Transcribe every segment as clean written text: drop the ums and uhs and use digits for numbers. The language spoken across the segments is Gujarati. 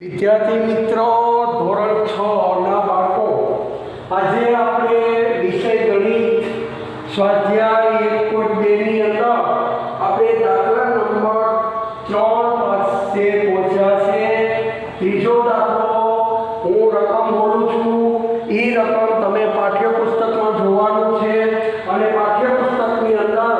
વિદ્યાર્થી મિત્રો, ધોરણ 6 ના બાળકો, આજે આપણે વિષય ગણિત સ્વાધ્યાય 1.2 ની અંદર આપણે દાખલા નંબર 3 પાસે પહોંચ્યા છે। ત્રીજો દાખલો હું રકમ બોલું છું, એ રકમ તમે પાઠ્યપુસ્તકમાં જોવાનું છે અને પાઠ્યપુસ્તકની અંદર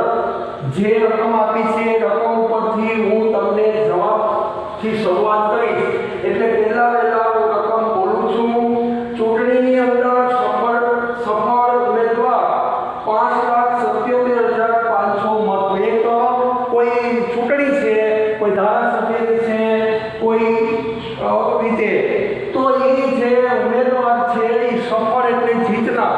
જે રકમ આપી છે રકમ ઉપરથી હું તમને જવાબથી શરૂઆત કરીશ। એટલે પહેલા હું રકમ બોલું છું। ચૂંટણીની અંદર સફળ ઉમેદવાર 5,77,500 મત લે તો કોઈ ચૂંટણી છે, કોઈ ધારાસભ્યની છે, કોઈ રીતે, તો એ જે ઉમેદવાર છે એ સફળ એટલે જીતનાર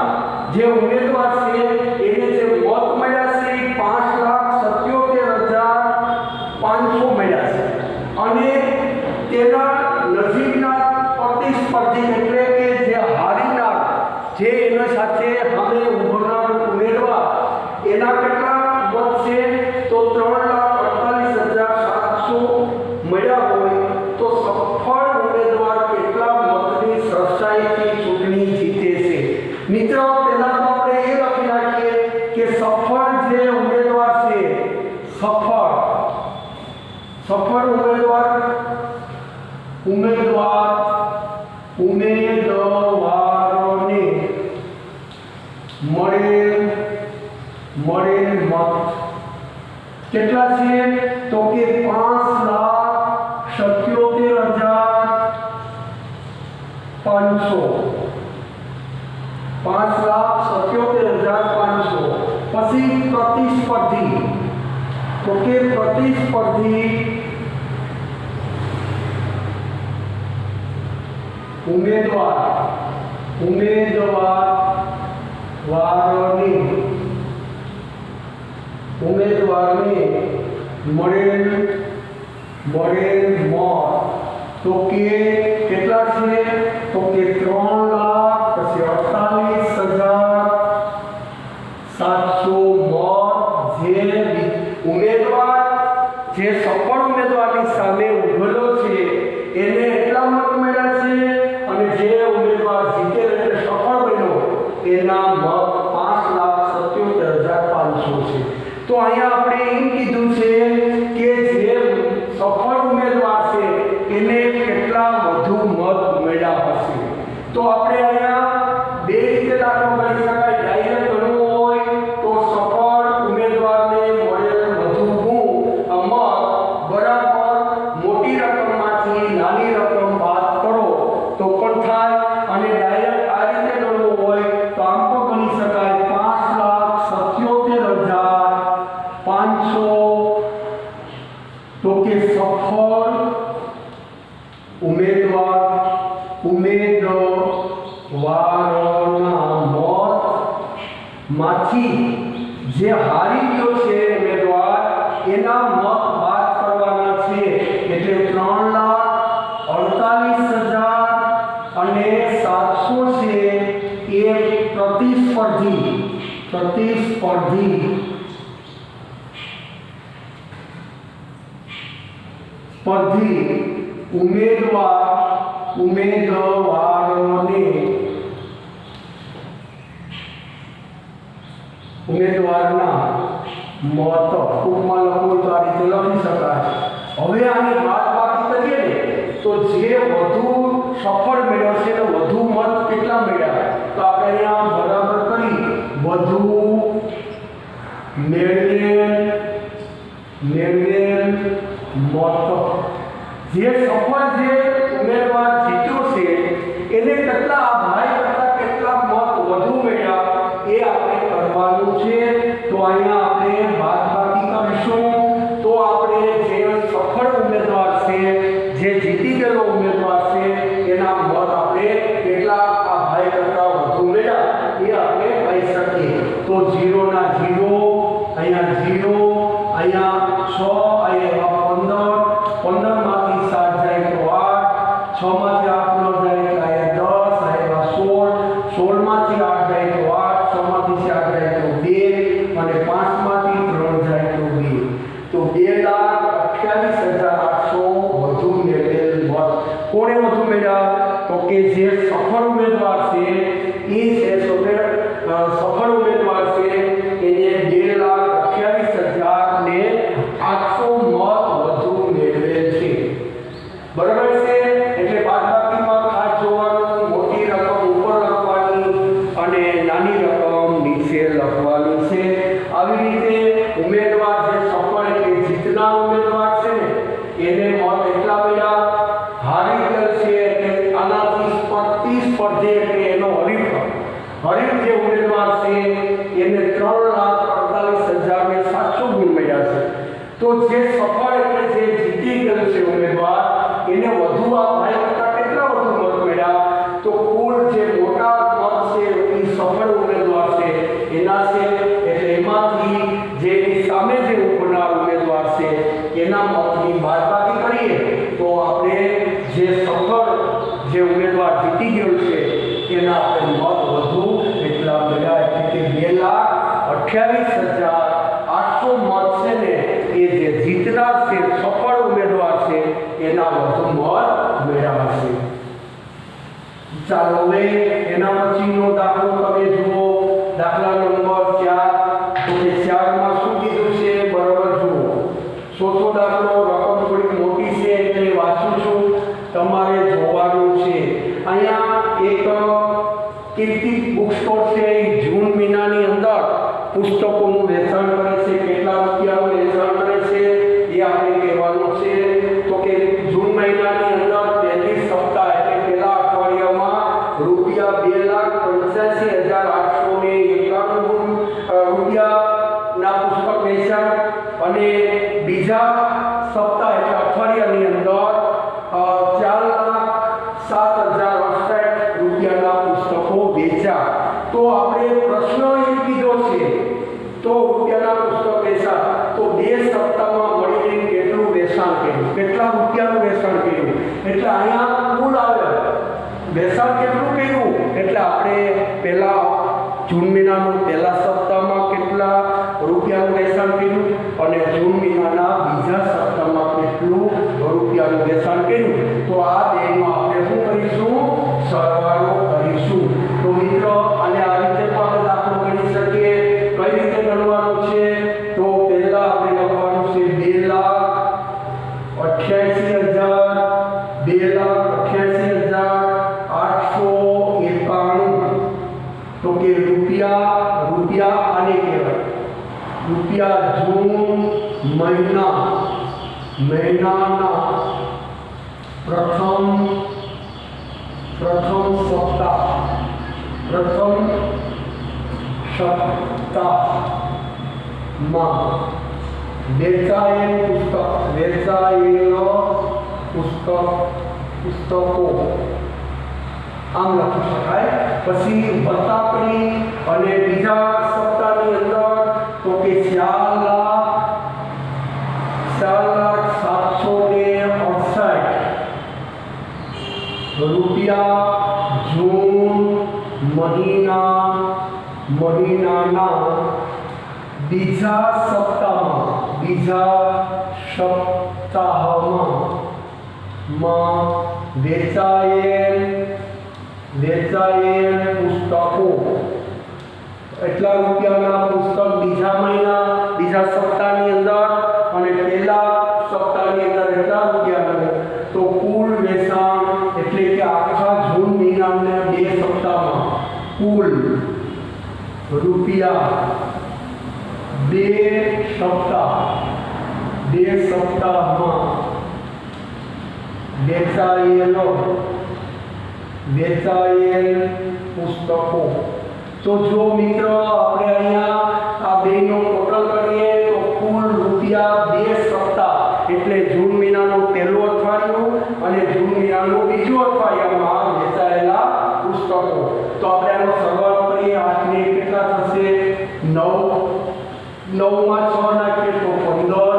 જે ઉમેદવાર છે એને જે મત મળ્યા છે એ 5,77,500 મળ્યા છે અને તેના નજીકના પ્રતિસ્પર્ધી એટલે કે જે હારીનાર, જે એના સાથે સામે ઉભરનાર ઉમેદવાર, એના કેટલા મત છે તો 3,48,700 મળ્યા હોય તો સફળ ઉમેદવાર કેટલા મતની સરસાઈથી ચૂંટણી જીતે છે। મિત્રો, પહેલા તો આપણે એ લખી નાખીએ કે સફળ જે ઉમેદવાર છે, સફળ ઉમેદવારોને મળેલ મત કેટલા છે તો કે 5,77,500 પછી પ્રતિસ્પર્ધી, તો કે પ્રતિસ્પર્ધી ઉમેદવારને મળેલ મત તો કે કેટલા છે તો કે 3,48,700 મત જે ઉમેદવાર જે સફળ ઉમેદવારની સામે ઉભેલો છે એને એટલા મત મળ્યા છે અને જે ઉમેદવાર જીતે એટલે સફળ બન્યો એના મત 5,77,500 છે। તો અહીંયા આપણે એમ કીધું છે કે જે સફળ ઉમેદવાર છે એને કેટલા વધુ મત મળ્યા હશે। તો આપણે અહીંયા બે રીતે દાખલો ગણી શકાય। ડાયરેક્ટ ગણવું હોય તો સફળ ઉમેદવારને મળેલ વધુ મત બરાબર મોટી રકમમાંથી નાની રકમ બાદ કરો તો પણ થાય, અને ડાયરેક્ટ આ રીતે ગણવું હોય તો આમ તો ગણી શકાય 5,77,500 તો કે સફળ ઉમેદવારોના મતમાંથી જે હારી ગયો છે ઉમેદવાર એના મત બાદ કરવાના છે, એટલે 3,48,700 છે એ પ્રતિસ્પર્ધી ઉમેદવારના મત ટૂંકમાં લખવું તો આ રીતે લખી શકાય। હવે આની બાદબાકી કરીએ ને તો જે વધુ સફળ મળ્યો છે તો વધુ મત કેટલા મળ્યા તો આપણે અહીંયા બરાબર કરી વધુ મેળવેલ મત, જે સફળ જે ઉમેદવાર જીત્યો છે એને કેટલા આ ભાઈ કરતા કેટલા મત વધુ મળ્યા એ આપણે કરવાનું છે। તો અહીંયા આપણે બાદબાકી કરીશું તો આપણે જે સફળ ઉમેદવાર છે, જે જીતી ગયેલો ઉમેદવાર છે એના મત આપણે કેટલા આ ભાઈ કરતા વધુ મળ્યા એ આપણે કહી શકીએ। તો 0 ના 0, અહીંયા 0, અહીંયા 6, અહીંયા 15 માંથી 7 જાય તો 8, 6 માંથી 8 ન જાય તો અહીંયા 10, અહીંયા 16 માંથી 8 જાય તો 8, 6 માંથી 4 જાય તો 2 અને 5 માંથી 3 જાય તો 2, તો 2,28,800 વધુ મેળવેલ મત કોણે વધુ મળ્યા? તો કે જે સફળ ઉમેદવાર છે એ છે સફળ ઉમેદવાર છે એને 2,28,800 મત વધુ મેળવેલ છે. બરાબર છે. એટલે બાદબાકીમાં ખાસ જોવાનું, મોટી રકમ ઉપર લખવાની અને નાની રકમ નીચે લખવાની છે. આવી રીતે ઉમેદવાર જે સફળ એટલે જીતનાર ઉમેદવાર છે ને એને મત એટલા મળ્યા. હારી ગયેલ છે એટલે આનાથી સ્પર્ધી એટલે એનો હરીફ જે ઉમેદવાર છે એને 3,48,700 ગુણ મળ્યા છે. તો જે સફળ એટલે જે જીતી ગયેલ છે ઉમેદવાર એને વધુ આ ભાઈ કરતા કેટલા વધુ મત મળ્યા? તો કુલ જે મોટા મત છે એ સફળ ઉમેદવાર છે એના છે. એટલે એમાંથી જેની સામે જે ઉભનાર ઉમેદવાર છે એના મતની બાદબાકી કરીએ તો આપણે જે સફળ જે ઉમેદવાર જીતી ગયો છે એના આપણે મત વધુ એટલા મળ્યા. એટલે કે 2,28,800 મત છે ને એ જે જીતનાર છે સફળ ઉમેદવાર છે એના વધુ મત મેળવ્યા છે. ચાલો હવે એના પછીનો દાખલો તમે જુઓ. દાખલા નંબર 4. તો કે 4 માં શું કીધું છે? બરાબર જુઓ. ચોથો દાખલો રકમ થોડી મોટી છે એટલે વાંચું છું, તમારે જોવાનું છે. અહીંયા એક કીર્તિ બુક સ્ટોર છે એ જૂન મહિનાની અંદર પુસ્તકોનું વેચાણ કરે છે. કેટલા રૂપિયાનું વેચાણ કરે છે એ આપણે કહેવાનું છે. તો કે જૂન મહિનાની અંદર પહેલી સપ્તાહ એટલે પહેલા અઠવાડિયામાં ₹82,891 પુસ્તક વેચાણ અને બીજા સપ્તાહ એટલે અઠવાડિયાની અંદર ₹4,07,068 પુસ્તકો વેચાણ. તો આપણે પ્રશ્ન એ કીધો છે તો રૂપિયાના પુસ્તક વેચાણ તો 2 સપ્તાહમાં મળીને કેટલું વેચાણ કર્યું, કેટલા રૂપિયાનું વેચાણ કર્યું? એટલે અહીંયા કુલ આવે વેચાણ કેટલું કર્યું એટલે આપણે પહેલા જૂન મહિનાનો પહેલા સપ્તાહમાં કેટલા રૂપિયાનું વેચાણ કર્યું અને જૂન મહિનાના બીજા સપ્તાહમાં કેટલું રૂપિયાનું વેચાણ કર્યું. તો આ બેનો આપણે શું કરીશું? સરવાળો કરીશું. તો મિત્રો અને આ રીતે પણ દાખલો ગણી શકીએ. કઈ રીતે ગણવાનું છે? તો પહેલા આપણે લખવાનું છે 2,88,891. તો કે રૂપિયા આને કહેવાય રૂપિયા જૂન મહિનાના પ્રથમ સપ્તાહમાં વેચાયેલો પુસ્તકો આમ લખી શકાય. પછી વત્તા કરી અને બીજા સપ્તાહની અંદર તો કે 4,07,68 રૂપિયા જૂન મહિનાના બીજા સપ્તાહમાં વેચાયેલ પુસ્તકો એટલા રૂપિયાના પુસ્તક બીજા સપ્તાહની અંદર અને પહેલા સપ્તાહની અંદર એટલા રૂપિયાનું. તો કુલ વેચાણ એટલે કે આખા જૂન મહિનાના 2 સપ્તાહમાં કુલ રૂપિયા 2 સપ્તાહમાં વેચાયેલ પુસ્તકો. તો જો મિત્રો આપણે અહીંયા આ બેનો ટોટલ કરીએ તો કુલ રૂપિયા 2 સપ્તાહ એટલે જૂન મહિનાનું પહેલું અઠવાડિયું અને જૂન મહિનાનું બીજું અઠવાડિયામાં વેચાયેલા પુસ્તકો. તો આપણે આનો સરવાળો કરીએ. 8 ને કેટલા થશે? 9 માં 6 નાખીએ તો 15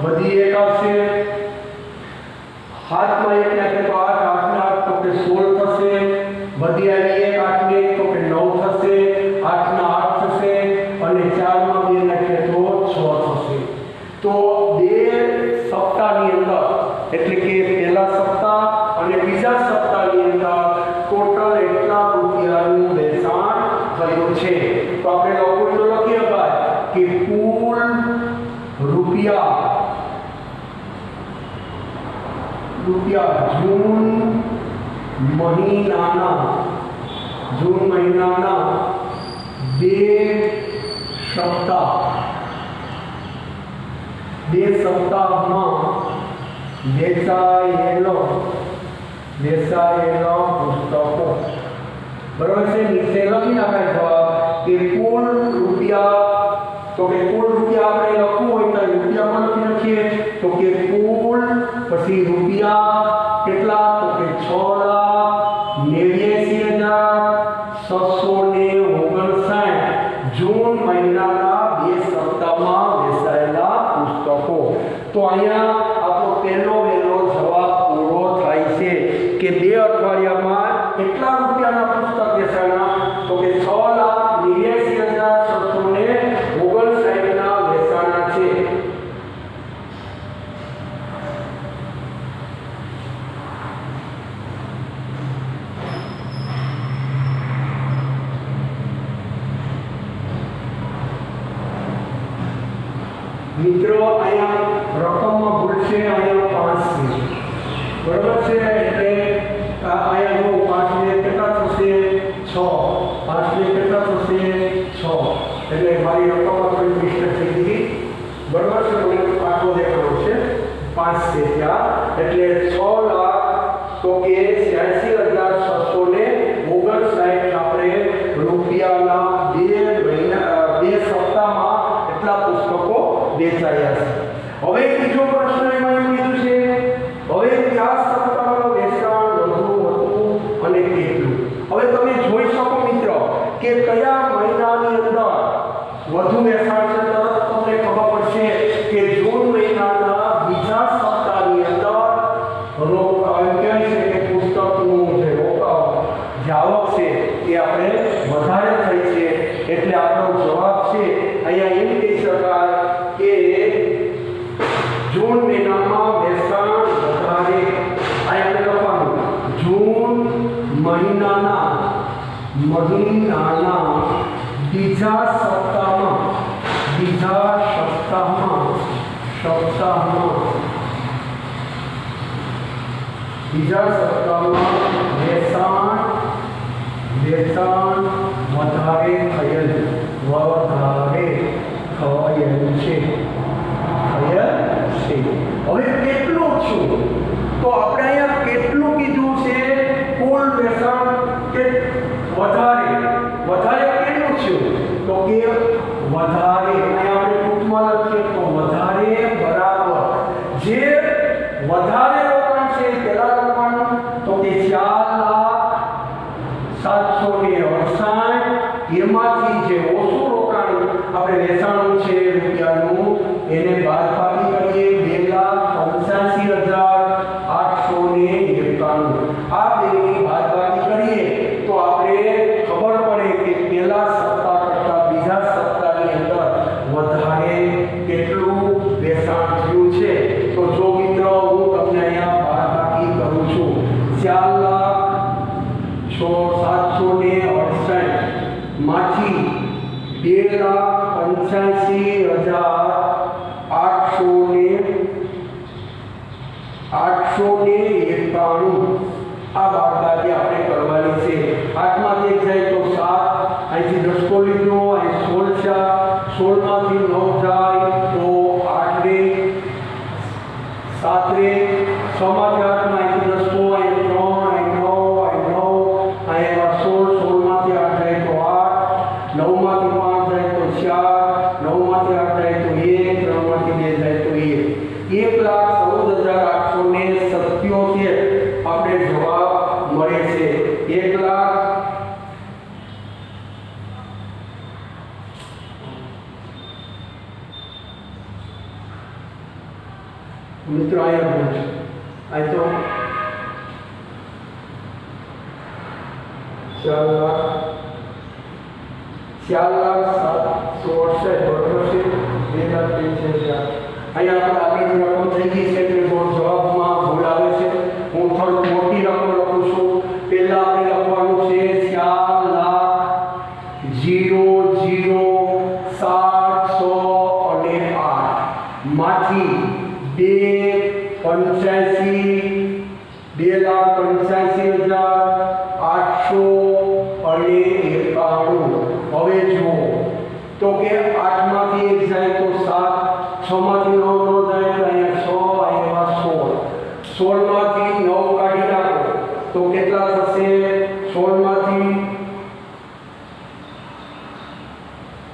વધી 1 આવશે. 7 માં 1 નાખીએ તો 8 8 ને 8 તો કે 16 થશે. વધી આવી 1 8 ને તો કે 9 થશે. 8 ના 8 થશે અને 4 માં 2 નાખીએ તો 6 થશે. તો 2 સપ્તાહની અંદર એટલે કે પહેલા સપ્તાહ અને બીજા સપ્તાહની અંદર ટોટલ એટલા રૂપિયાનું વેચાણ થયું છે. તો આપણે લખવું તો લખી શકાય કે કુલ રૂપિયા જૂન મહિનાના 2 સપ્તાહમાં વેચાયેલો પુસ્તકો. બરાબર છે. નીચે લખી નાખાય જવાબ કે કુલ રૂપિયા. તો કે કુલ રૂપિયા આપણે લખવું હોય તો રૂપિયામાં લખી નાખીએ. તો કે કુલ પછી રૂપિયા કેટલા? તો કે 6,89,659 જૂન મહિનાના 2 સપ્તાહમાં વેચાયેલા પુસ્તકો. તો અહીંયા આપણો પહેલો વહેલો જવાબ પૂરો થાય છે કે 2 અઠવાડિયામાં કેટલા રૂપિયાના પુસ્તક વેચાણા? તો કે 6,89,659 ના વેચાણા છે. મિત્રો અહીંયા રકમમાં ભૂલ છે. અહીંયા 5 છે. બરાબર છે. એટલે અહીંયા 5 ને કેટલા થશે? 6. 5 ને કેટલા થશે? 6. એટલે મારી રકમમાં કોઈ મિસ્ટેક થઈ ગઈ. બરાબર છે. મને આટલો દેખાડો છે 5 છે ત્યાં. એટલે 6 લાખ તો કે 86,659 આપણે રૂપિયાના 2 સપ્તાહમાં એટલા પુસ્તકો વેચાયા છે. હવે બીજો પ્રશ્ન એમાં એવું કીધું છે હવે કયા સપ્તાહમાં વેચાણ વધુ હતું અને કેટલું. હવે તમે જોઈ શકો મિત્રો કે કયા મહિનાની અંદર વધુ વેચાણ છે. તરત તમને ખબર પડશે કે જૂન મહિનાના બીજા સપ્તાહની અંદર કહેવાય છે કે પુસ્તકનું જે આવક છે એ આપણે વધારે થઈ છે. એટલે આપણો જવાબ છે અહીંયા એમ કહી શકાય કે જૂન મહિનામાં વેચાણ વધારે. અહીંયા લખવાનું જૂન મહિનાના બીજા સપ્તાહમાં વેચાણ વધારે થયેલ છે. હવે કેટલું છું? તો આપણે અહીંયા કેટલું કીધું છે? કુલ વેચાણ કે વધારે કેટલું છે? તો કે વધારે. અહીંયા આપણે ટૂંકમાં લખીએ તો વધારે બરાબર જે વધારે રોકાણ છે પેલા લખવાનું. તો કે 4,768 એમાંથી જે ઓછું રોકાણ આપણે વેચાણું છે રૂપિયાનું એને બાદબાકી કરીએ 2,85,891. આ બેની બાદબાકી કરીએ તો આપણે ખબર પડે કે પહેલા સપ્તાહ કરતાં બીજા સપ્તાહની અંદર વધારે કેટલું વેચાણ થયું છે. તો જો મિત્રો હું તમને અહીંયા બાદબાકી કરું છું 4,768 માંથી 2,85,891 આ બાદબાકી આપણે કરવાની છે. 8 માંથી 1 જાય તો 7. અહીંથી 10 લીધો, અહીં 16 છે. 16 માંથી 9 જાય તો 8 રે 7 રે 6 માંથી 8 માં અહીંથી 10 અહીં 3 અહીં 9 16 માંથી 8 જાય તો 8. 9 માંથી 5 જાય તો 4. 9 માંથી 8 જાય તો 1. 3 માંથી 2 જાય તો 1,14,877 આપણે જવાબ મળે છે. 1,00,000 મિત્રો અહીંયા બોલ છે. આ તો 4,768 બરોબર છે. 2,03,000 અહીંયા આપણે આગળની રકમ થઈ ગઈ છે એટલે જવાબમાં ભૂલ આવે છે. હું થોડુંક મોટી રકમ લખું 1,85,891. હવે જુઓ તો કે 8 માંથી 1 જાય તો 7, 6 માંથી 9 નો જાય તો અહીંયા 6, અહીંયા 16, 16 માંથી 9 કાઢી નાખો તો કેટલા થશે? 16 માંથી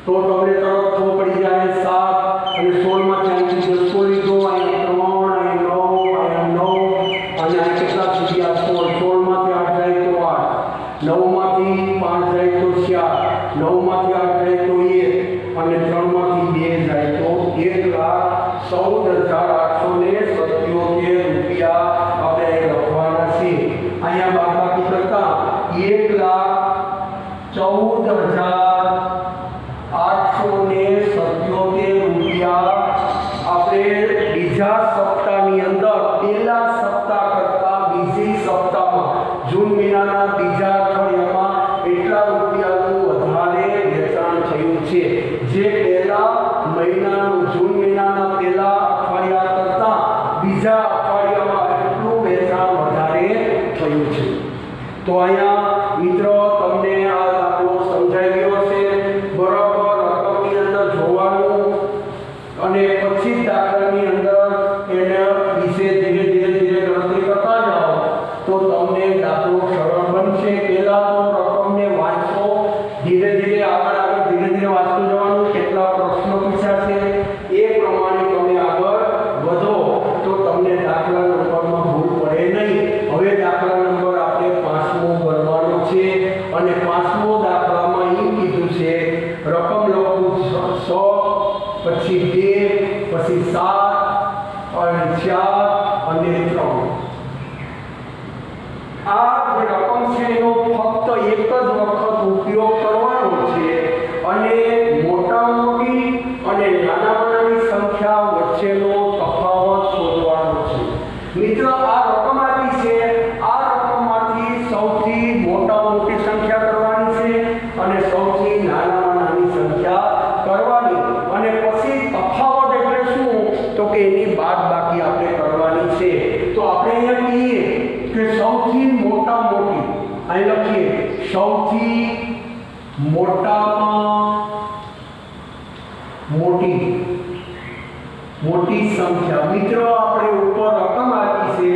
તો તમને તરત ખબર પડી જાય 7 અને 16 માં 4 થી 10 લીધો, અહીંયા 3, અહીંયા 9, અહીંયા 9 અને આ કેટલા સુધી આ 16, 16 માંથી 8 જાય તો 8, 9 માંથી 5 જાય તો 4, 9 માંથી 8 જાય તો 1 અને 3 માંથી 2 જાય તો 1,14,877 રૂપિયા આપણે લખવાના છે. અહીંયા બાદબાકી કરતા 1,14,877 રૂપિયા આપણે બીજા સપ્તાહની અંદર પહેલા સપ્તાહ કરતા બીજી સપ્તાહમાં જૂન મહિનાના બીજા અઠવાડિયામાં એટલા રૂપિયાનું વધારે વેચાણ થયું છે. જે પહેલા મહિનાનું જૂન મહિનાના પહેલા અઠવાડિયા કરતા બીજા અઠવાડિયામાં એટલું વેચાણ વધારે થયું છે. તો અહીંયા મિત્રો તમને આ દાખલો સમજાઈ ગયો છે. બરાબર રકમની અંદર જોવાનું અને પછી દાખલાની અંદર એને વિશે ધીરે ધીરે ગણતરી કરતા જાઓ તો તમને દાખલો સરળ બનશે. પહેલા તો રકમને વાંચો, ધીરે ધીરે વાંચતું જવાનું. કેટલા પ્રશ્નો પૂછાશે એ પ્રમાણે તમે આગળ વધો તો તમને દાખલા નંબરમાં ભૂલ પડે નહીં. હવે દાખલા નંબર આપણે 5મો ગણવાનો છે અને 5મો દાખલામાં એમ કીધું છે રકમ લખું 100, પછી 2, પછી 7 અને 4 અને 3. આ જે રકમ છે એનો ફક્ત એક જ વખત ઉપયોગ કરવાનો છે અને મોટા મોટી અને નાની સંખ્યા વચ્ચેનો તફાવત શોધવાનો છે. મિત્રો આ રકમ આપી છે, આ રકમમાંથી સૌથી મોટા મોટી સંખ્યા કરવાની છે અને સૌથી નાની સંખ્યા કરવાની અને પછી તફાવત એટલે શું તો કે એની બાદબાકી આપણે કરવાની છે. તો આપણે અહીંયા કહીએ કે સૌથી મોટા મોટી, અહીં લખીએ સૌથી મોટામાં મોટી સંખ્યા. મિત્રો આપણે ઉપર રકમ આપી છે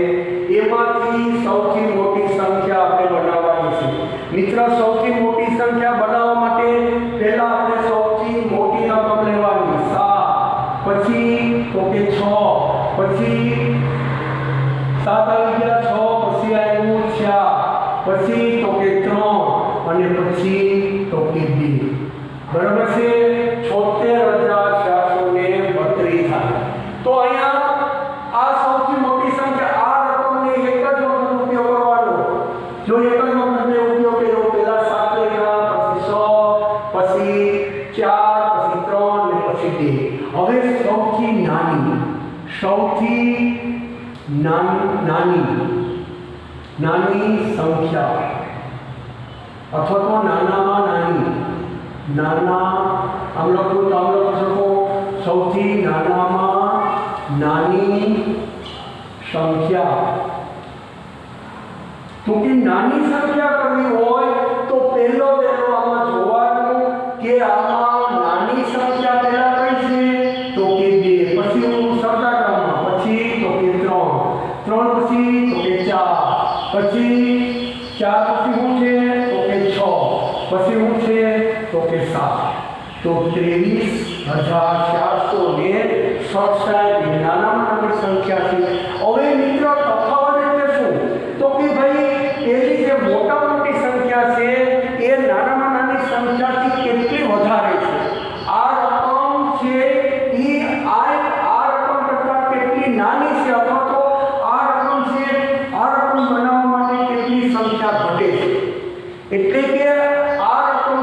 એમાંથી સૌથી મોટી સંખ્યા આપણે બનાવવાની છે. મિત્રો સૌથી મોટી સંખ્યા બનાવવા માટે પહેલા આપણે સૌથી મોટી રકમ લેવાની 7, પછી તો કે 6, પછી 7 આવી ગયા 6, પછી આવ્યું 4, પછી તો કે 3 અને પછી તો કે 2. બરાબર છે? 76,432 થાય. તો અહીંયા આ સૌથી મોટી સંખ્યા, આ રકમને એક જ વખત ઉપયોગ કરવાનો. જો એક જ વખતને ઉપયોગ કર્યો, પહેલા 7 લેખા, પછી 6, પછી 4, પછી 3 અને પછી 2. હવે સૌથી નાની સંખ્યા અથવા તો નાનામાં નાના આમ લખો તો આમ લખી શકો સૌથી નાનામાં નાની સંખ્યા. તો કે નાની સંખ્યા કરવી હોય તો પહેલો આમાં જોવાનું કે આમાં નાની સંખ્યા પહેલા કઈ છે તો કે 2, પછી સરદાક્રમમાં, પછી તો કે 3, પછી તો કે 4, પછી 4 પછી શું છે તો કે 6, પછી શું છે તો કે 7. તો 23,467 નાની સંખ્યા છે. હવે મિત્રો તફાવત એટલે શું તો કે ભાઈ પેલી જે મોટી સંખ્યા છે એ નાની સંખ્યાથી કેટલી વધારે છે. આ રકમ છે એ આ રકમ કરતાં કેટલી નાની છે અથવા તો આ રકમ બનાવવા માટે કેટલી સંખ્યા ઘટે છે. એટલે કે આ રકમ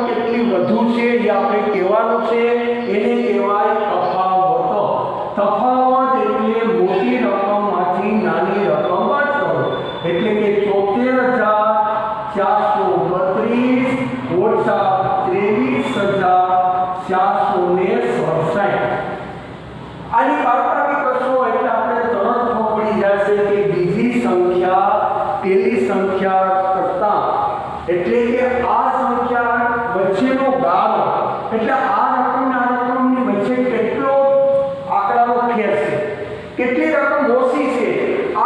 કેટલી વધુ છે એ આપણે કહેવાનું છે. એને કહેવાય તફાવત. તફાવત એટલે મોટી રકમમાંથી નાની રકમ બાદ કરો. એટલે કે 73,432 ઓછા 23,467. આની બાદબાકી કરશો એટલે આપણે તરત ખબર પડી જશે કે બીજી સંખ્યા પેલી સંખ્યા કરતા, એટલે કે આ સંખ્યા વચ્ચેનો ગાળો, એટલે આ રકમ અને આ રકમની વચ્ચે કેટલો આંકડાનો ફેર છે, કેટલી રકમ ઓછી છે,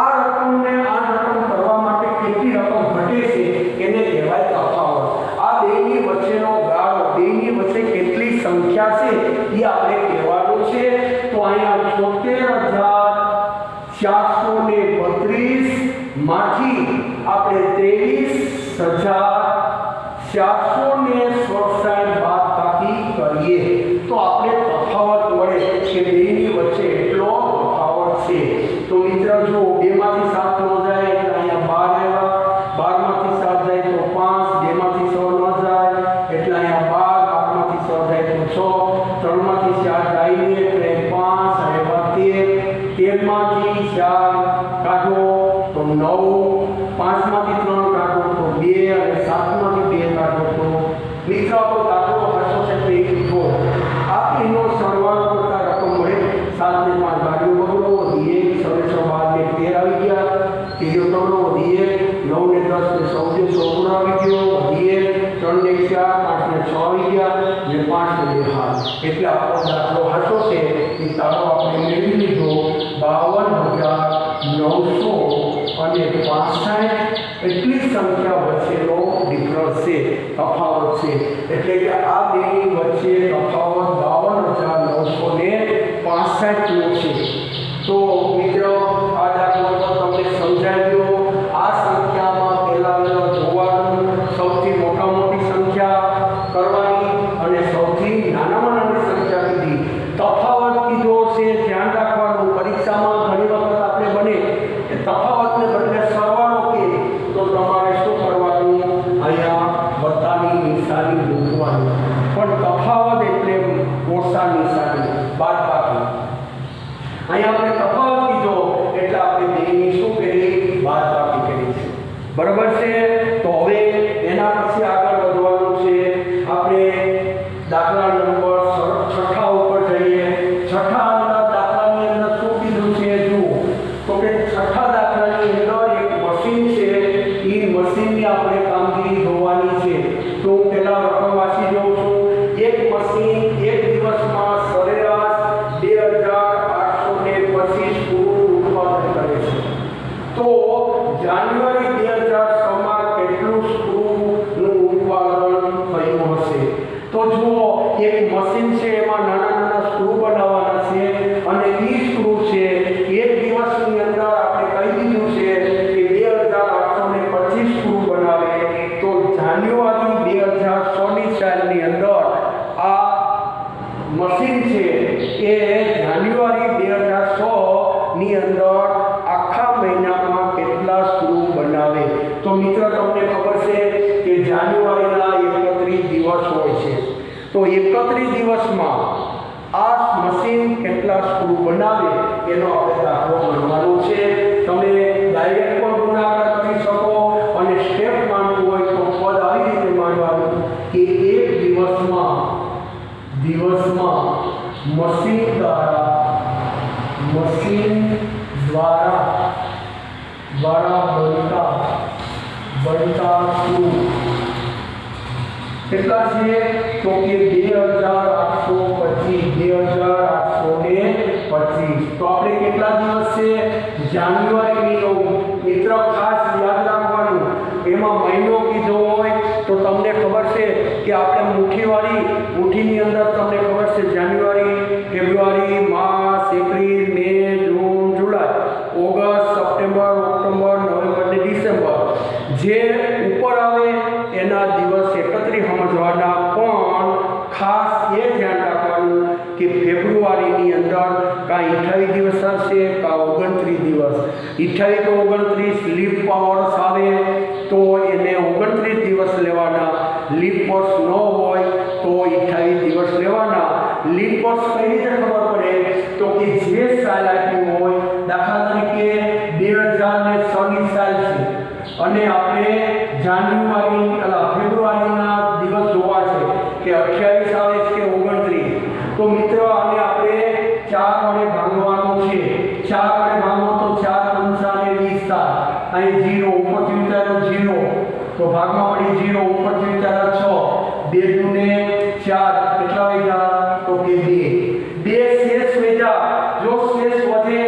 આ રકમને આ રકમ કરવા માટે કેટલી રકમ ઘટે છે, એને કહેવાય તફાવત. આ બેની વચ્ચેનો ગાળો, બેની વચ્ચે કેટલી સંખ્યા છે એ આપણે કહેવાનું છે. તો અહીંયા 73,432 માંથી આપણે 23,467 બાદ બાકી કરીએ તો આપણે તફાવત મળે કે બેની વચ્ચે એટલો તફાવત છે. તો મિત્રો જો 2 માંથી 7 ન જાય એટલે અહીંયા 12 આવ્યા, 12 માંથી 7 જાય તો 5, 2 માંથી 6 ન જાય એટલે અહીંયા 12, 8 માંથી 6 જાય તો 6, 3 માંથી 4 જાય ને એટલે 5 આવ્યા 13, 13 માંથી 4 કાઢો તો 9, 5 માંથી 3 કાઢો તો 2 અને 7 માંથી 2 કાઢો તો મિત્રો આપણો દાખલો હશો છે તે લીધો. આ એનો સરવાળો કરતા રકમ મળે 7 ને 5 બાજુ બગડો વધી 1, 6 12 ને 13 આવી ગયા, ત્રીજો ટગડો વધી 1, 9 ને 10 ને 14 16 આવી ગયો વધી 1, 3 ને 4 5 ને 6 આવી ગયા ને 5 ને 2 હાલ. એટલે આપણો દાખલો હશો છે એ તારો આપણે મેળવી લીધો 52,900 અને 65 એટલી સંખ્યા વચ્ચેનો ડિફરન્સ છે, તફાવત છે. એટલે કે આ બેની વચ્ચે તફાવત 52,965 નો છે. તો મિત્રો આ દાખલો તમને સમજાઈ ગયો. આ સંખ્યામાં પહેલા જોવાનું, સૌથી મોટી સંખ્યા કરવાની અને સૌથી નાનામાં નાની સંખ્યા કીધી, તફાવત કીધો છે. ધ્યાન રાખવાનું, પરીક્ષામાં ઘણી વખત આપણે બને કે તફાવતને બદલે સરવાળો કે તો તમારે શું કરવાનું, અહીંયા વત્તાની નિશાની મૂકવાનું, પણ તફાવત એટલે ઓછા નિશાની બાદબાકી. અહીંયા આપણે તફાવત કીધો એટલે આપણે બેની શું કરી, બાદબાકી કરી છે. બરાબર છે. તો હવે એના પછી આગળ વધવાનું છે. આપણે દાખલા નંબર 6 ઉપર જઈએ. 6 દાખલાની અંદર શું કીધું છે જુઓ. તો કે 6 દાખલાની અંદર એક મશીન છે, એ મશીનની આપણે કામગીરી જોવાની છે. તો પહેલા રકમ વાંચી દઉં છું. એક મશીન એક દિવસમાં સરેરાશ 2,825 સ્ક્રૂ ઉત્પાદન કરે છે. તો જાન્યુઆરી 2006 માં કેટલું સ્ક્રૂનું ઉત્પાદન થયું હશે? તો જુઓ, એક મશીન છે, એમાં નાના સ્ક્રૂ બનાવવાના છે અને એ સ્ક્રૂ છે એક દિવસની અંદર આપણે કહી દીધું છે કે 2,825 સ્ક્રૂ બનાવે. તો જાન્યુઆરી 2006ની સાલની અંદર આ મશીન છે એ જાન્યુઆરી 2006ની અંદર આખા મહિનામાં કેટલા સ્ક્રૂ બનાવે? તો મિત્રો તમને ખબર છે કે જાન્યુઆરીના 31 દિવસ હોય છે. તો 31 દિવસમાં આ મશીન કેટલા સ્ક્રૂ બનાવે એનો આપણે દાખલો ગણવાનો છે. તમે ડાયરેક્ટ પણ ગુણાકાર કરી શકો અને સ્ટેપ માનવું હોય તો પદ આવી રીતે માનવાનું કે એક દિવસમાં મશીન દ્વારા બનતા સ્ક્રૂ કેટલા છે? તો કે 2,825. તો આપણે કેટલા દિવસ છે? જાન્યુઆરી મહિનો. મિત્ર ખાસ યાદ રાખવાનું, એમાં મહિનો કીધો હોય તો તમને ખબર છે કે આપણે મુઠ્ઠીની અંદર તમને ખબર છે જાન્યુઆરી, ફેબ્રુઆરી, માર્ચ, એપ્રિલ, મે, જૂન, જુલાઈ, ઓગસ્ટ, સપ્ટેમ્બર, ઓક્ટોબર, નવેમ્બર ને ડિસેમ્બર. જે ઉપર આવે એના દિવસ 31 સમજવાના, પણ ખાસ એ ધ્યાન રાખવાનું કે ફેબ્રુઆરીની અંદર કાં 28 દિવસ હશે કાં 29 દિવસ. 28 તો 29 લીપ વર્ષ આવે તો એને 29 દિવસ લેવાના. લીપ વર્ષ ન હોય તો 28 દિવસ લેવાના. લીપ વર્ષ કઈ રીતે ખબર પડે? તો કે જે સાલ આપ્યું હોય, દાખલા તરીકે 2006ની સાલ છે અને આપણે ફેબ્રુઆરીના દિવસ જોવા છે કે 28 આવે છે કે 29. તો મિત્રો આને આપણે 4 વડે ભાગવાનું છે. 4 વડે ભાગો તો 4 પંચા ને 20 થાય, અહીં 0 ઉપરથી વિચારો 0 તો ભાગમાં પડી 0 ઉપરથી વિચારો 6 2 દૂને 4 કેટલા વધ્યા તો કે 2 શેષ વધ્યા જો શેષ વધે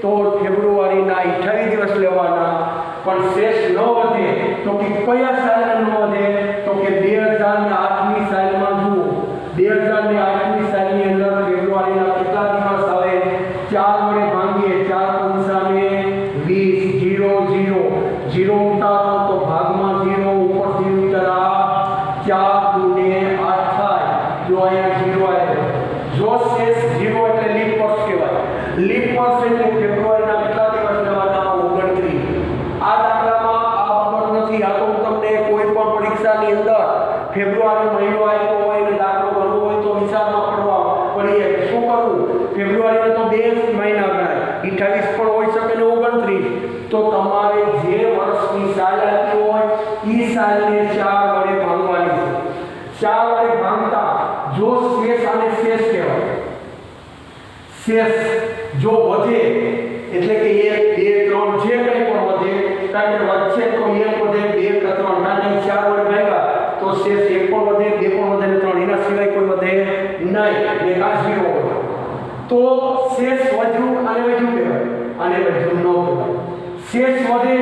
તો ફેબ્રુઆરીના 28 દિવસ લેવાના પણ શેષ ન વધે તો કે કયા સાલમાં ન વધે તો કે 2008ની સાલમાં જુઓ 2008ની સાલની અંદર ફેબ્રુઆરીના કેટલા દિવસ આવે 4 વડે ભાંગીએ 4 પંચાને 20 0 0 ઉતારો તો ભાગમાં 0 ઉપરથી ઉતારા 4 દૂને 8 થાય જો અહીંયા 0 આવ્યો જો શેષ 0 એટલે લીપ વર્ષ કહેવાય લીપ વર્ષ એટલે ફેબ્રુઆરીના કેટલા દિવસ લેવાના 29 આ દાખલામાં આ બાબત નથી આ તો તમને કોઈ પણ પરીક્ષાની અંદર ફેબ્રુઆરી મહિનો આવ્યો હોય અને દાખલો ગણવો હોય તો વિચારમાં પડવા પડીએ શું કરવું ફેબ્રુઆરીને તો 2 મહિના ગણાય 28 પણ હોઈ શકે ને 29 તો તમારે જે વર્ષની સાલ આપી હોય એ સાલને 4 વડે ભાંગવાની છે 4 વડે ભાંગતા જો શેષ આને શેષ કહેવાય શેષ જો વધે એટલે કે 1 2 3 જે કંઈ પણ વધે કારણ કે વધશે તો 1 વધે 2 કે 3 ના નહીં 4 વડે ભાગ્યા તો શેષ 1 પણ વધે 2 પણ વધે ને 3 એના સિવાય કોઈ વધે નહીં એટલે આ 0 વધે તો શેષ વધ્યું આને વધ્યું કહેવાય આને વધ્યું ન કહેવાય શેષ વધે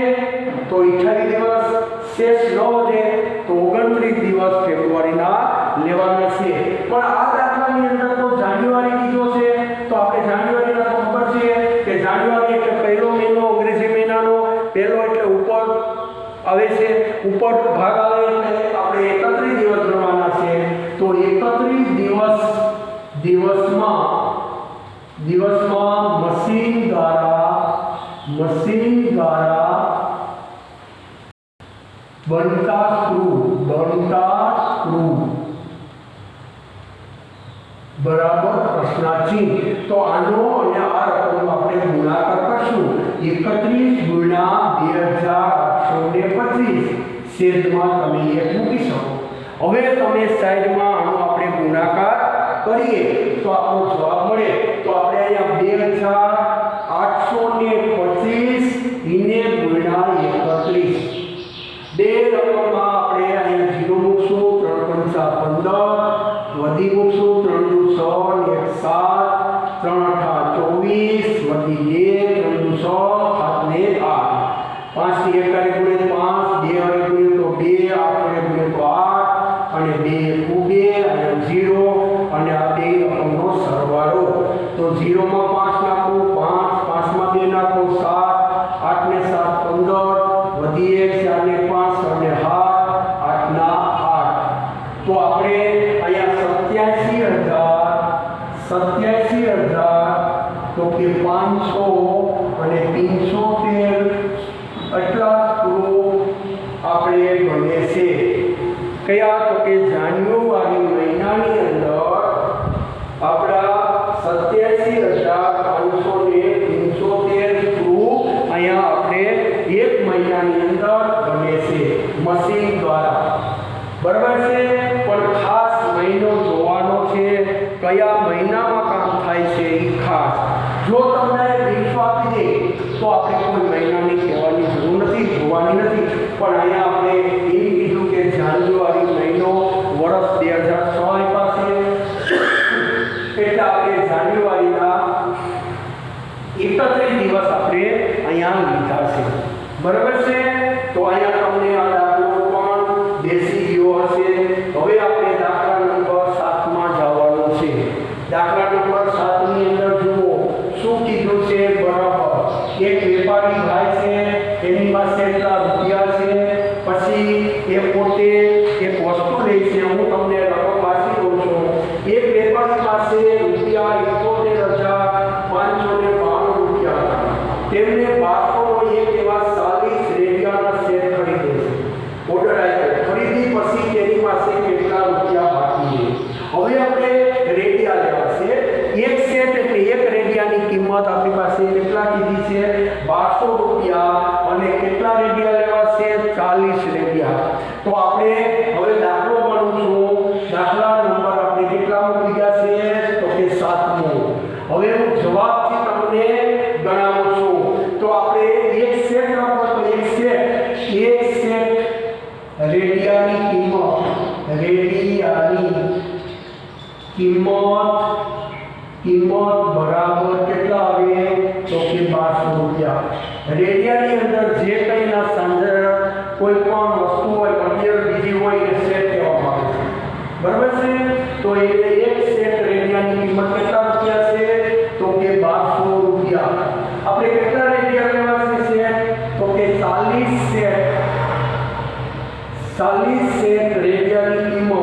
તો 28 દિવસ શેષ ન વધે તો 29 દિવસ ફેબ્રુઆરીના લેવાના છે પણ આ દાખલાની અંદર તો જાન્યુઆરી કીધો છે તો આપણે જાન્યુઆરીના તો ખબર છે કે જાન્યુઆરી એટલે પહેલો મહિનો અંગ્રેજી મહિનાનો પહેલો એટલે ઉપર આવે છે ઉપર ભાગ આવે એટલે આપણે 31 દિવસ ગણવાના છે તો 31 દિવસમાં મશીન દ્વારા બનતા સ્ક્રૂ બરાબર પ્રશ્નાચિહ્ન તો આનો અને આ રકમનો આપણે ગુણાકાર કરશું 31 ગુણ્યા 2825 છેદમાં તમે 1 મૂકી શકો હવે તમે સાઈડમાં આનો આપણે ગુણાકાર કરીએ તો આપણો જવાબ મળે તો આપણે અહીંયા 2825 ઇને ગુણ્યા 31 બે રકમમાં આપણે અહીંયા 0 મૂકશું 3 × 15 વધી મૂકશું 3 × 6 1 7 3 × 8 24 વધી 2 3 × 6 7 ને 8 5 થી 1 ગુણે 5 2 ગુણે તો 2 8 ગુણે તો 8 અને 2 2 અને 0 અને આ બે રકમનો સરવાળો તો 0 માં 5 નાખો 5 5 માં 2 નાખો 7 8 ને 7 15 વધી 1 4 ને 5 અને 7 8 ના 8 તો આપણે અહીંયા 87000 તો કે 500 અને 313 એટલા સ્ક્રૂ આપણે ગણે છે કયા તો કે જાન્યુઆરી મહિનાની અંદર આપણા 87513 સ્ક્રૂ અહીંયા આપણે એક મહિનાની અંદર ગણે છે મશીન દ્વારા બરાબર છે પણ ખાસ મહિનો જોવાનો છે કયા મહિનામાં કામ થાય છે એ ખાસ જો તમને વિશ્વ આપી દે તો આપણે કોઈ મહિનાની કહેવાની જરૂર નથી જોવાની નથી પણ અહીંયા આપણે એમ કીધું કે જાન્યુઆરી મહિનો વર્ષ 2006 પાસે એટલે આપણે જાન્યુઆરીના 31 દિવસ આપણે અહીંયા લીધા છે બરાબર છે તો અહીંયા તમને આ દાખલો પણ બેસી ગયો હશે હવે આપણે દાખલા નંબર 7 માં જવાનું છે દાખલા નંબર 7 ની અંદર જુઓ શું કીધું છે બરાબર એક વેપારી ભાઈ છે એની પાસે એટલા રૂપિયા છે પછી એ પોતે એક વસ્તુ લે છે હું તમને રકમ વાંચી દઉં છું એક વેપારી પાસે રૂપિયા 71592 રૂપિયા તેમને 1200 એક એવા 40 રેડિયાના સેટ ખરીદે છે ઓર્ડર આવ્યો ખરીદી પછી તેની પાસે કેટલા રૂપિયા બાકી છે હવે આપણે રેડિયા લેવા છે એક સેટ એટલે એક રેડિયાની કિંમત આપણી પાસે કેટલા કીધી છે 1200 રૂપિયા અને કેટલા રેડિયા લેવા છે 40 રેડિયા તો આપણે હવે દાખલો ગણશું દાખલા નંબર આપણે કેટલા મૂકી ગયા છે તો કે 7મો હવે હું જવાબથી તમને ગણાવું છું તો આપણે એક સેટ લખો તો એક સેટ કિંમત બરાબર કેટલા આવે તો કે 1200 રૂપિયા। રેડિયાની અંદર જે કંઈના સાંજર કોઈ પણ વસ્તુ હોય મટીરિયલ બીજી હોય એ સેટ કહેવામાં આવે છે, બરાબર છે। તો એ એક સેટ રેડિયાની કિંમત કેટલા રૂપિયા છે તો કે 1200 રૂપિયા। આપણે કેટલા રેડિયા લેવા છે સેટ તો કે 40 સેટ રેડિયાની કિંમત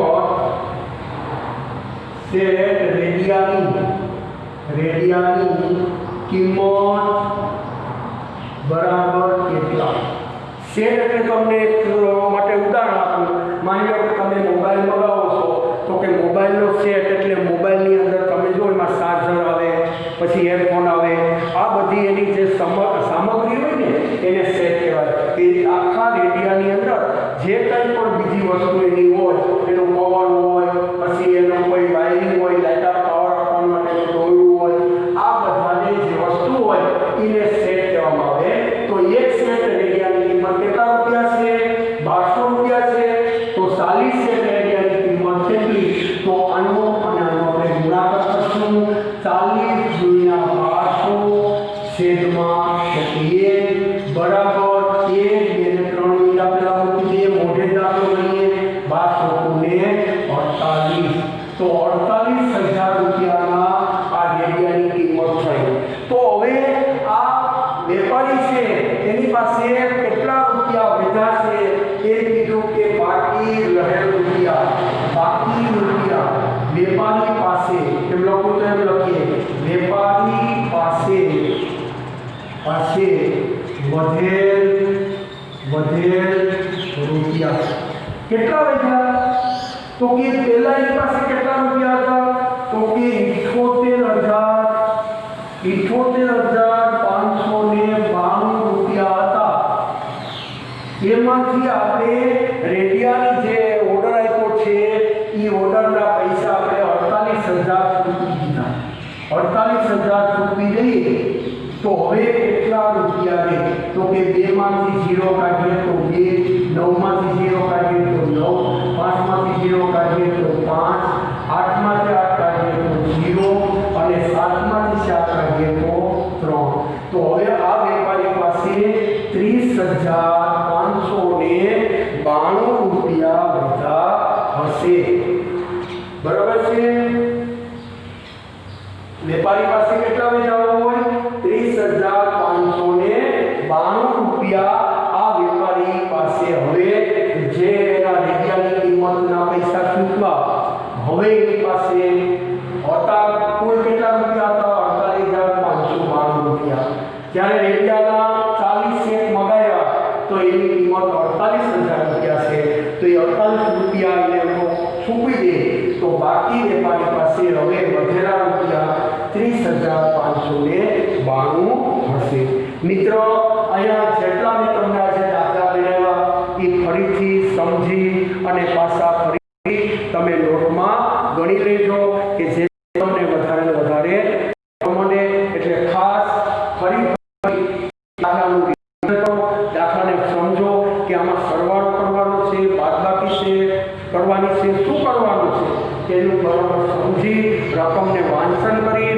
સેટ રેડિયાની કિંમત બરાબર કેટલા। સેટ એટલે તમને એક માટે ઉદાહરણ આપું, માની લો કે તમે મોબાઈલ મંગાવો છો તો કે મોબાઈલનો સેટ એટલે મોબાઈલની અંદર તમે જો એમાં ચાર્જર આવે, પછી હેડફોન આવે, આ બધી એની જે સામગ્રી હોય ને એને સેટ કહેવાય। એ આખા રેડિયાની અંદર જે કંઈ પણ બીજી વસ્તુ એની હોય, એનો કવર હોય, પછી એનો કોઈ વાયરિંગ હોય, લાઇટર પાવર આપવા માટેનું દોરડું હોય, આ બધાની જે વસ્તુ હોય એને સેટ કહેવામાં આવે। તો એક સેટ રેડિયાની કિંમત કેટલા રૂપિયા છે 1200 રૂપિયા છે। તો 40 સેટ રેડિયાની કિંમત કેટલી તો આનો અને આનો આપણે ગુણાકાર કરશું, 40 ગુણ્યા 1200 છેદમાં 1 બરાબર 1 2 ને 3 મિનિટ આપણે મૂકી દઈએ, મોઢે દાખલો ગણીએ 1248 તો 48,000 રૂપિયાના આ રેડિયાની કિંમત થઈ। તો હવે આ વેપારી છે એની પાસે કેટલા રૂપિયા વધ્યા છે એ કીધું કે બાકી રહેલ રૂપિયા વેપારી પાસે એમ લખું તો એમ લખીએ વેપારી પાસે વધેલ રૂપિયા કેટલા વધ્યા તો કે પહેલા એની પાસે કેટલા રૂપિયા હતા તો કે 78,592 રૂપિયા હતા। એમાંથી આપણે રેડિયાની જે ઓર્ડર આપ્યો છે એ ઓર્ડરના પૈસા આપણે 48,000 ચૂકવી દીધા। 48,000 ચૂકવી દઈએ તો હવે કેટલા રૂપિયા રહે તો કે 2 માંથી 0 કાઢીએ તો 2, 9 માંથી 0 કાઢીએ તો 9, 5 માંથી 0 કાઢીએ તો 5, 8 માંથી 8 કાઢીએ તો 0 અને 7 માંથી 7 કાઢીએ તો 3। તો હવે આ વેપારી પાસે 30,592 રૂપિયા વધ્યા હશે, બરાબર છે। વેપારી પાસે કેટલા વધ્યા હોય 30,592 રૂપિયા આ વેપારી પાસે હવે જે એના રેડિયાની કિંમતના પૈસા ચૂકવા હવે એની પાસે હતા કુલ કેટલા રૂપિયા હતા 48,592 રૂપિયા। જ્યારે રેડિયાના 40 સેટ મંગાવ્યા તો એની કિંમત 48,000 રૂપિયા છે। તો એ 48 રૂપિયા એને ચૂકવી દે તો બાકી વેપારી પાસે હવે વધેલા રૂપિયા 30,592 હશે। મિત્રો અહીંયા જેટલા મેં તમને આજે દાખલા ગણાવ્યા એ ફરીથી સમજી અને પાછા ફરી તમે નોટમાં ગણી લેજો કે જે તમને વધારે ને વધારે મને એટલે ખાસ ફરી દાખલાને સમજો કે આમાં સરવાળો કરવાનો છે, બાદબાકી છે કરવાની છે, શું કરવાનું છે તેનું બરાબર સમજી રકમને વાંચન કરી